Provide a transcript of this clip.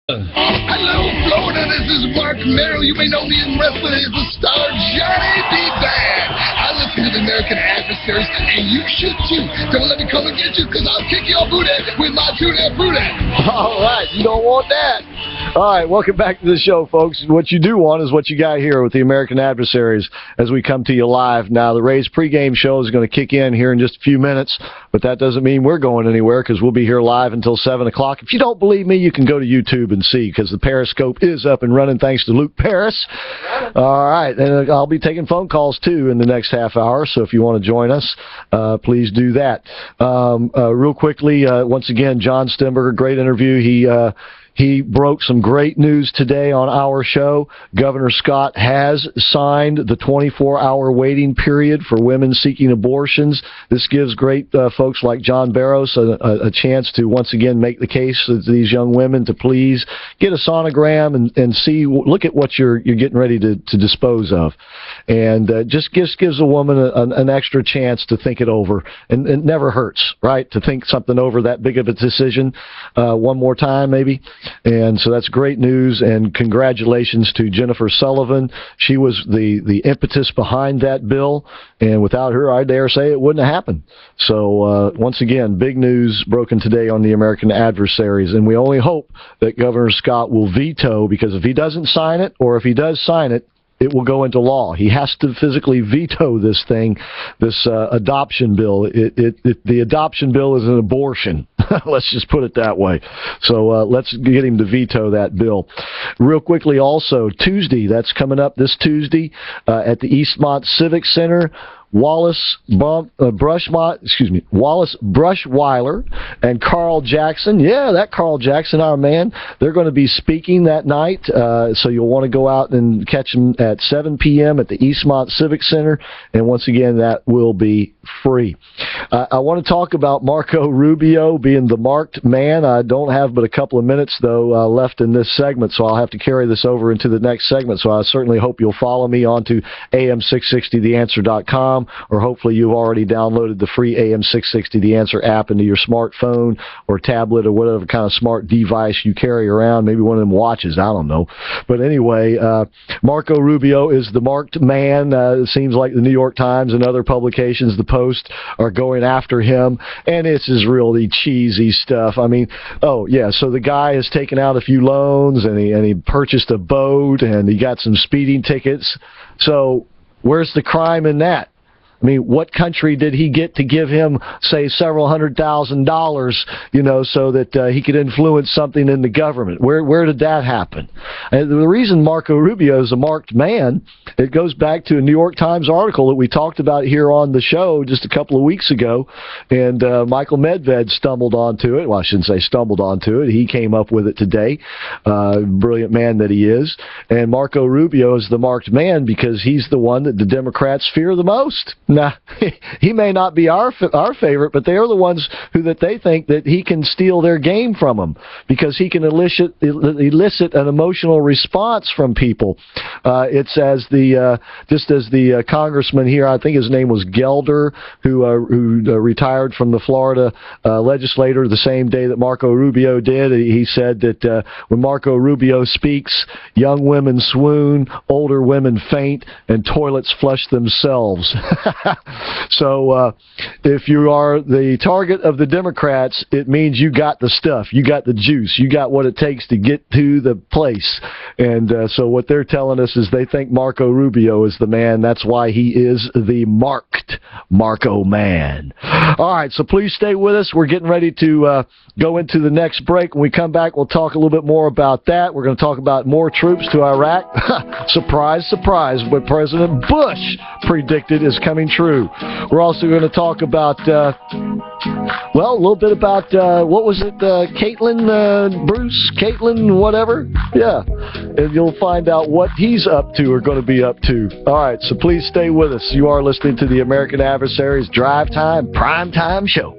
Hello, Florida. This is Mark Merrill. You may know me in wrestling as the star Johnny B. Bad. I listen to the American Adversaries, and you should too. Don't let me come and get you, because I'll kick your boot at with my tuna boot at. All right, you don't want that. All right, welcome back to the show, folks. What you do want is what you got here with the American Adversaries as we come to you live. Now, the Rays pregame show is going to kick in here in just a few minutes, but that doesn't mean we're going anywhere because we'll be here live until 7 o'clock. If you don't believe me, you can go to YouTube and see, because the Periscope is up and running thanks to Luke Paris. All right, and I'll be taking phone calls, too, in the next half hour, so if you want to join us, please do that. Real quickly, once again, John Stenberger, great interview. He broke some great news today on our show. Governor Scott has signed the 24-hour waiting period for women seeking abortions. This gives great folks like John Barros a chance to once again make the case to these young women to please get a sonogram and see, look at what you're getting ready to dispose of. And just gives a woman an extra chance to think it over. And it never hurts, right, to think something over that big of a decision one more time maybe. And so that's great news, and congratulations to Jennifer Sullivan. She was the impetus behind that bill, and without her, I dare say it wouldn't have happened. So once again, big news broken today on the American Adversaries, and we only hope that Governor Scott will veto, because if he doesn't sign it, or if he does sign it, it will go into law. He has to physically veto this thing, this adoption bill. The adoption bill is an abortion. Let's just put it that way. So let's get him to veto that bill. Real quickly also, Tuesday, that's coming up this Tuesday at the Eastmont Civic Center. Wallace Brushweiler and Carl Jackson. Yeah, that Carl Jackson, our man. They're going to be speaking that night, so you'll want to go out and catch them at 7 p.m. at the Eastmont Civic Center, and once again, that will be free. I want to talk about Marco Rubio being the marked man. I don't have but a couple of minutes, though, left in this segment, so I'll have to carry this over into the next segment, so I certainly hope you'll follow me onto am660theanswer.com. Or hopefully you've already downloaded the free AM660 The Answer app into your smartphone or tablet or whatever kind of smart device you carry around, maybe one of them watches, I don't know. But anyway, Marco Rubio is the marked man. It seems like the New York Times and other publications, the Post, are going after him, and this is really cheesy stuff. I mean, oh yeah, so the guy has taken out a few loans, and he purchased a boat, and he got some speeding tickets. So where's the crime in that? I mean, what country did he get to give him, say, several $100,000, you know, so that he could influence something in the government? Where did that happen? And the reason Marco Rubio is a marked man, it goes back to a New York Times article that we talked about here on the show just a couple of weeks ago, and Michael Medved stumbled onto it. Well, I shouldn't say stumbled onto it. He came up with it today, brilliant man that he is. And Marco Rubio is the marked man because he's the one that the Democrats fear the most. Now, he may not be our favorite, but they are the ones that they think that he can steal their game from them, because he can elicit an emotional response from people. It's as just as the congressman here, I think his name was Gelder, who retired from the Florida legislature the same day that Marco Rubio did. He said that when Marco Rubio speaks, young women swoon, older women faint, and toilets flush themselves. So if you are the target of the Democrats, it means you got the stuff, you got the juice, you got what it takes to get to the place. And so what they're telling us is they think Marco Rubio is the man. That's why he is the marked Marco man. All right, so please stay with us. We're getting ready to go into the next break. When we come back, we'll talk a little bit more about that. We're going to talk about more troops to Iraq. Surprise, surprise, what President Bush predicted is coming true. We're also going to talk about, well, a little bit about, what was it, Caitlin, whatever? Yeah, and you'll find out what he's up to or going to be up to. All right, so please stay with us. You are listening to the American Adversaries Drive Time Prime Time Show.